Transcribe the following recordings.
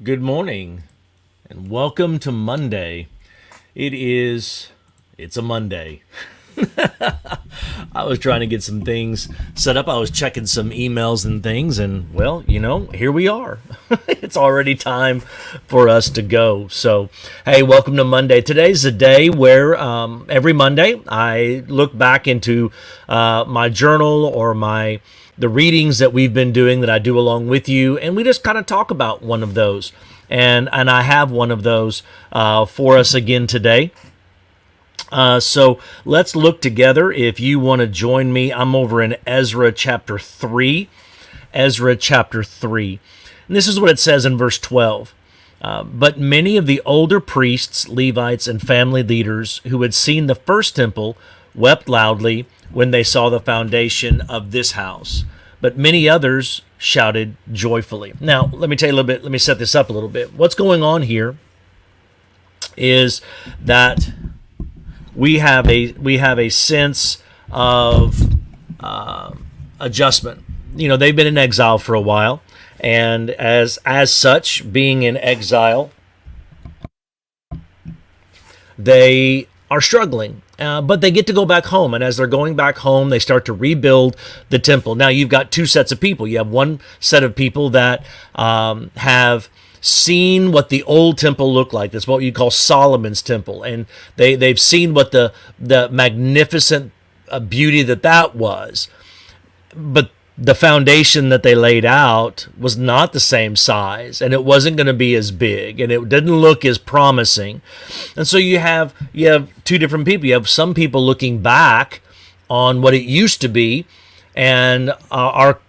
Good morning and welcome to Monday. It's a Monday. I was trying to get some things set up. I was checking some emails and things, and well, here we are. It's already time for us to go. So, hey, welcome to Monday. Today's a day where every Monday I look back into my journal or the readings that we've been doing that I do along with you, and we just kind of talk about one of those. And I have one of those for us again today. So let's look together. If you want to join me, I'm over in Ezra chapter 3. Ezra chapter 3. And this is what it says in verse 12. But many of the older priests, Levites, and family leaders who had seen the first temple wept loudly when they saw the foundation of this house. But many others shouted joyfully. Now, let me tell you a little bit. Let me set this up a little bit. What's going on here is that we have a sense of adjustment. They've been in exile for a while, and as such, being in exile, they are struggling. But they get to go back home, and as they're going back home, they start to rebuild the temple. Now, you've got two sets of people. You have one set of people that have seen what the old temple looked like. That's what you call Solomon's temple, and they've seen what the magnificent beauty that was. But the foundation that they laid out was not the same size, and it wasn't going to be as big, and it didn't look as promising. And so you have two different people. You have some people looking back on what it used to be, and are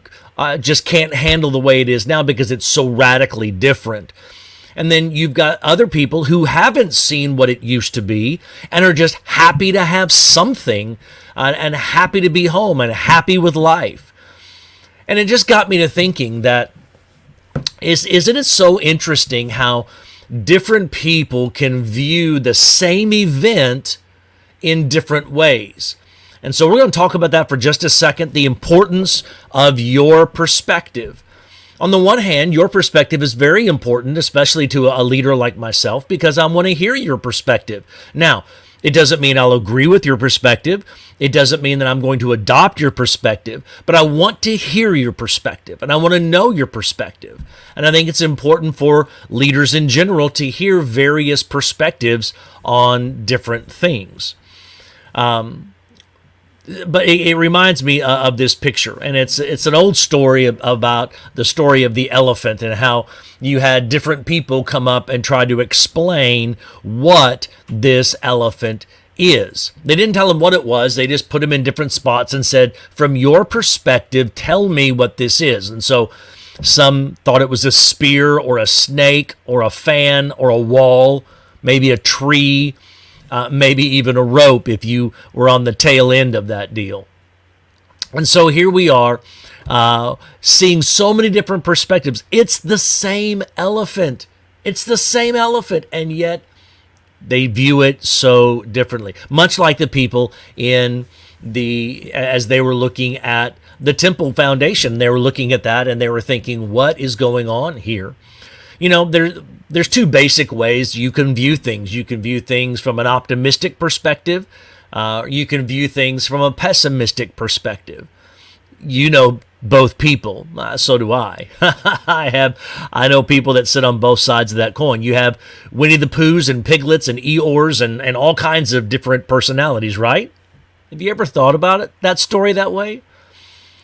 just can't handle the way it is now because it's so radically different. And then you've got other people who haven't seen what it used to be and are just happy to have something, and happy to be home and happy with life. And it just got me to thinking that isn't it so interesting how different people can view the same event in different ways? And so we're going to talk about that for just a second, the importance of your perspective. On the one hand, your perspective is very important, especially to a leader like myself, because I want to hear your perspective. Now, it doesn't mean I'll agree with your perspective. It doesn't mean that I'm going to adopt your perspective, but I want to hear your perspective, and I want to know your perspective. And I think it's important for leaders in general to hear various perspectives on different things. But it reminds me of this picture, and it's an old story about the story of the elephant and how you had different people come up and try to explain what this elephant is. They didn't tell him what it was. They just put him in different spots and said, from your perspective, tell me what this is. And so some thought it was a spear or a snake or a fan or a wall, maybe a tree, maybe even a rope if you were on the tail end of that deal. And so here we are seeing so many different perspectives. It's the same elephant. It's the same elephant, and yet they view it so differently. Much like the people as they were looking at the temple foundation, they were looking at that and they were thinking, what is going on here? There's two basic ways you can view things. You can view things from an optimistic perspective. You can view things from a pessimistic perspective. Both people. So do I. I know people that sit on both sides of that coin. You have Winnie the Poohs and Piglets and Eeyores and all kinds of different personalities, right? Have you ever thought about that story that way?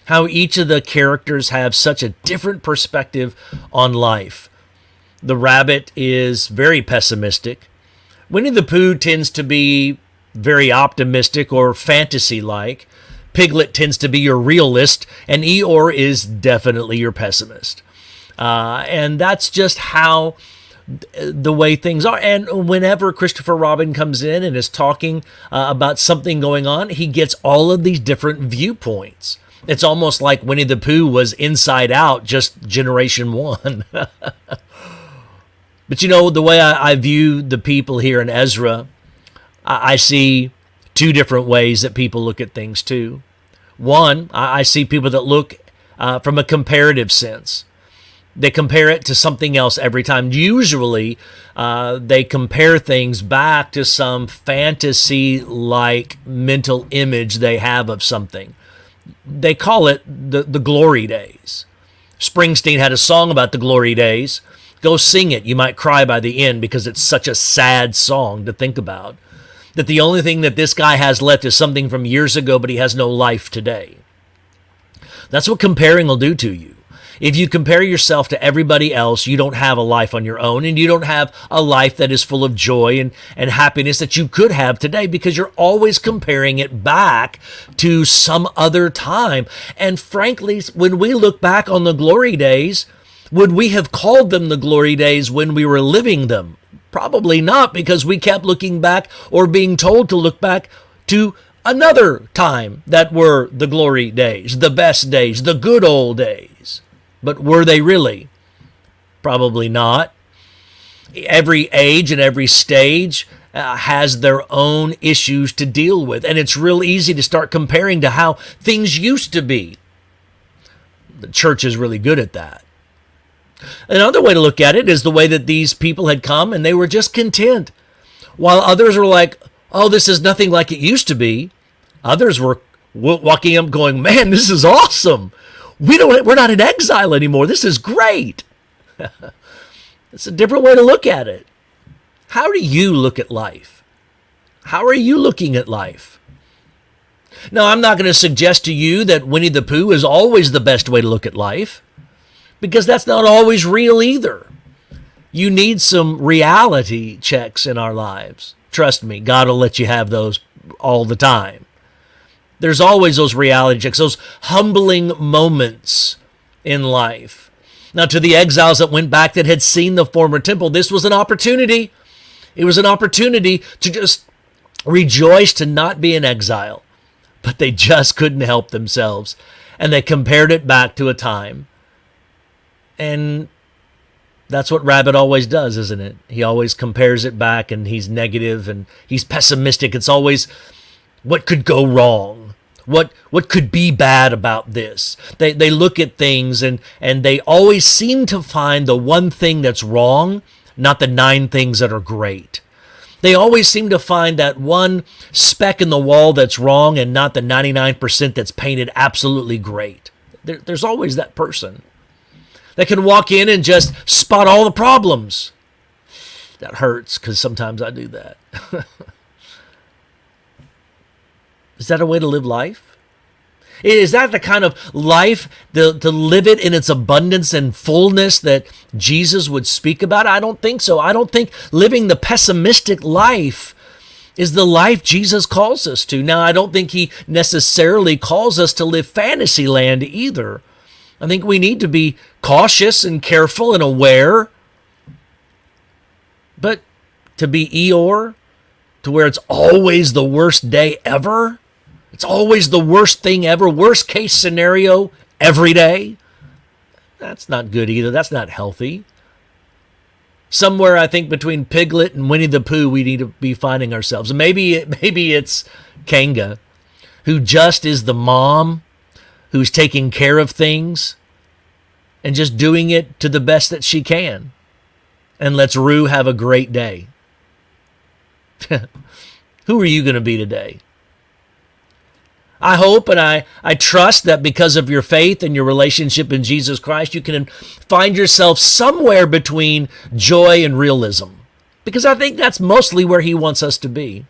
How each of the characters have such a different perspective on life. The rabbit is very pessimistic. Winnie the Pooh tends to be very optimistic or fantasy-like. Piglet tends to be your realist, and Eeyore is definitely your pessimist. And that's just how the way things are. And whenever Christopher Robin comes in and is talking about something going on, he gets all of these different viewpoints. It's almost like Winnie the Pooh was Inside Out, just generation one. But the way I view the people here in Ezra, I see two different ways that people look at things too. One, I see people that look from a comparative sense. They compare it to something else every time. Usually, they compare things back to some fantasy-like mental image they have of something. They call it the glory days. Springsteen had a song about the glory days. Go sing it. You might cry by the end because it's such a sad song to think about. That the only thing that this guy has left is something from years ago, but he has no life today. That's what comparing will do to you. If you compare yourself to everybody else, you don't have a life on your own, and you don't have a life that is full of joy and happiness that you could have today, because you're always comparing it back to some other time. And frankly, when we look back on the glory days, would we have called them the glory days when we were living them? Probably not, because we kept looking back or being told to look back to another time that were the glory days, the best days, the good old days. But were they really? Probably not. Every age and every stage has their own issues to deal with. And it's real easy to start comparing to how things used to be. The church is really good at that. Another way to look at it is the way that these people had come and they were just content. While others were like, oh, this is nothing like it used to be. Others were walking up going, man, this is awesome. We're not in exile anymore. This is great. It's a different way to look at it. How do you look at life? How are you looking at life? Now, I'm not going to suggest to you that Winnie the Pooh is always the best way to look at life, because that's not always real either. You need some reality checks in our lives. Trust me, God will let you have those all the time. There's always those reality checks, those humbling moments in life. Now, to the exiles that went back that had seen the former temple, this was an opportunity. It was an opportunity to just rejoice to not be in exile. But they just couldn't help themselves. And they compared it back to a time. And that's what Rabbit always does, isn't it? He always compares it back, and he's negative and he's pessimistic. It's always what could go wrong. What could be bad about this? They look at things and they always seem to find the one thing that's wrong, not the 9 things that are great. They always seem to find that one speck in the wall that's wrong and not the 99% that's painted absolutely great. There's always that person that can walk in and just spot all the problems. That hurts, because sometimes I do that. Is that a way to live life? Is that the kind of life, to live it in its abundance and fullness that Jesus would speak about? I don't think so. I don't think living the pessimistic life is the life Jesus calls us to. Now, I don't think he necessarily calls us to live fantasy land either. I think we need to be cautious and careful and aware. But to be Eeyore, to where it's always the worst day ever, it's always the worst thing ever, worst case scenario every day, that's not good either. That's not healthy. Somewhere, I think, between Piglet and Winnie the Pooh, we need to be finding ourselves. Maybe it's Kanga, who just is the mom who's taking care of things and just doing it to the best that she can, and lets Roo have a great day. Who are you going to be today? I hope and I trust that because of your faith and your relationship in Jesus Christ, you can find yourself somewhere between joy and realism, because I think that's mostly where he wants us to be.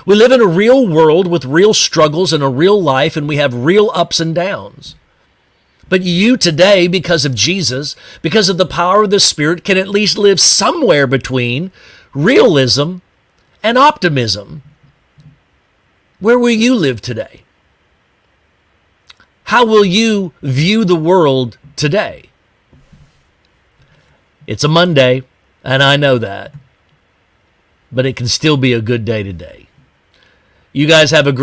We live in a real world with real struggles and a real life, and we have real ups and downs. But you today, because of Jesus, because of the power of the Spirit, can at least live somewhere between realism and optimism. Where will you live today? How will you view the world today? It's a Monday, and I know that. But it can still be a good day today. You guys have a great